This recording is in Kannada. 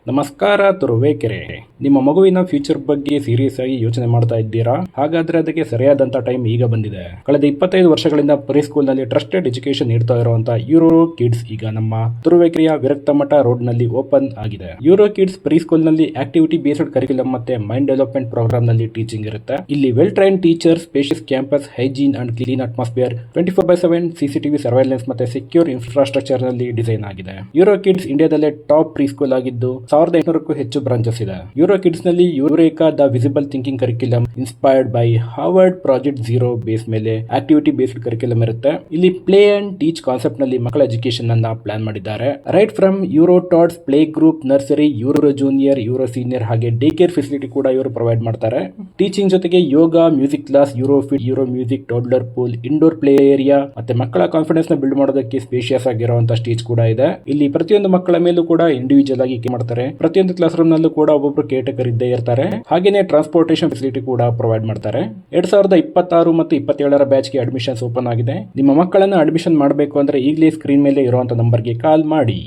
ನಮಸ್ಕಾರ ತುರುವೇಕೆರೆ. ನಿಮ್ಮ ಮಗುವಿನ ಫ್ಯೂಚರ್ ಬಗ್ಗೆ ಸೀರಿಯಸ್ ಆಗಿ ಯೋಚನೆ ಮಾಡ್ತಾ ಇದ್ದೀರಾ? ಹಾಗಾದ್ರೆ ಅದಕ್ಕೆ ಸರಿಯಾದಂತ ಟೈಮ್ ಈಗ ಬಂದಿದೆ. ಕಳೆದ 25 ವರ್ಷಗಳಿಂದ ಪ್ರಿಸ್ಕೂಲ್ ನಲ್ಲಿ ಟ್ರಸ್ಟೆಡ್ ಎಜುಕೇಶನ್ ನೀಡ್ತಾ ಇರುವಂತಹ ಯೂರೋ ಕಿಡ್ಸ್ ಈಗ ನಮ್ಮ ತುರುವೇಕೆರೆಯ ವಿರಕ್ತಮಠ ರೋಡ್ ನಲ್ಲಿ ಓಪನ್ ಆಗಿದೆ. ಯೂರೋ ಕಿಡ್ಸ್ ಪ್ರಿಸ್ಕೂಲ್ ನಲ್ಲಿ ಆಕ್ಟಿವಿಟಿ ಬೇಸ್ಡ್ ಕರಿಕ್ಯುಲಮ್ ಮತ್ತೆ ಮೈಂಡ್ ಡೆವಲಪ್ಮೆಂಟ್ ಪ್ರೋಗ್ರಾಮ್ ನಲ್ಲಿ ಟೀಚಿಂಗ್ ಇರುತ್ತೆ. ಇಲ್ಲಿ well train teachers, spacious campus, hygiene and clean atmosphere, 24/7 CCTV surveillance ಮತ್ತೆ ಸೆಕ್ಯೂರ್ ಇನ್ಫ್ರಾಸ್ಟ್ರಕ್ಚರ್ ನಲ್ಲಿ ಡಿಸೈನ್ ಆಗಿದೆ. ಯೂರೋ ಕಿಡ್ಸ್ ಇಂಡಿಯಾದಲ್ಲೇ ಟಾಪ್ ಪ್ರಿಸ್ಕೂಲ್ ಆಗಿದ್ದು 1800ಕ್ಕೂ ಹೆಚ್ಚು ಬ್ರಾಂಚಸ್ ಇದೆ. ಯೂರೋ ಕಿಡ್ಸ್ ನಲ್ಲಿ Eureka the visible thinking curriculum inspired by Harvard project zero base ಮೇಲೆ ಆಕ್ಟಿವಿಟಿ ಬೇಸ್ಡ್ ಕರಿಕ್ಯುಲಮ್ ಇರುತ್ತೆ. ಇಲ್ಲಿ ಪ್ಲೇ ಅಂಡ್ ಟೀಚ್ ಕಾನ್ಸೆಪ್ಟ್ ನಲ್ಲಿ ಮಕ್ಕಳ ಎಜುಕೇಶನ್ ಅನ್ನ ಪ್ಲಾನ್ ಮಾಡಿದ್ದಾರೆ. Right from Euro Tots, play group, nursery, Euro junior, Euro senior ಹಾಗೆ ಡೇ ಕೇರ್ ಫೆಸಿಲಿಟಿ ಕೂಡ ಇವರು ಪ್ರೊವೈಡ್ ಮಾಡ್ತಾರೆ. ಟೀಚಿಂಗ್ ಜೊತೆಗೆ yoga, music class, Euro Fit, Euro Music, toddler pool, indoor play area ಮತ್ತೆ ಮಕ್ಕಳ ಕಾನ್ಫಿಡೆನ್ಸ್ ನ ಬಿಲ್ಡ್ ಮಾಡೋದಕ್ಕೆ ಸ್ಪೇಷಿಯಸ್ ಆಗಿರುವಂತಹ ಸ್ಟೇಜ್ ಕೂಡ ಇದೆ. ಇಲ್ಲಿ ಪ್ರತಿಯೊಂದು ಮಕ್ಕಳ ಮೇಲೂ ಕೂಡ ಇಂಡಿವಿಜುವಲ್ ಆಗಿ ಮಾಡ್ತಾರೆ. ಪ್ರತಿಯೊಂದು ಕ್ಲಾಸ್ ರೂಮ್ ನಲ್ಲೂ ಕೂಡ ಒಬ್ಬೊಬ್ರು ಕೇಟಕರ್ ಇದ್ದೇ ಇರ್ತಾರೆ. ಹಾಗೇನೆ ಟ್ರಾನ್ಸ್ಪೋರ್ಟೇಷನ್ ಫೆಸಿಲಿಟಿ ಕೂಡ ಪ್ರೊವೈಡ್ ಮಾಡ್ತಾರೆ. 2026 ಮತ್ತು 27ರ ಬ್ಯಾಚ್ಗೆ ಅಡ್ಮಿಷನ್ಸ್ ಓಪನ್ ಆಗಿದೆ. ನಿಮ್ಮ ಮಕ್ಕಳನ್ನ ಅಡ್ಮಿಷನ್ ಮಾಡಬೇಕು ಅಂದ್ರೆ ಈಗಲೇ ಸ್ಕ್ರೀನ್ ಮೇಲೆ ಇರುವಂತಹ ನಂಬರ್ಗೆ ಕಾಲ್ ಮಾಡಿ.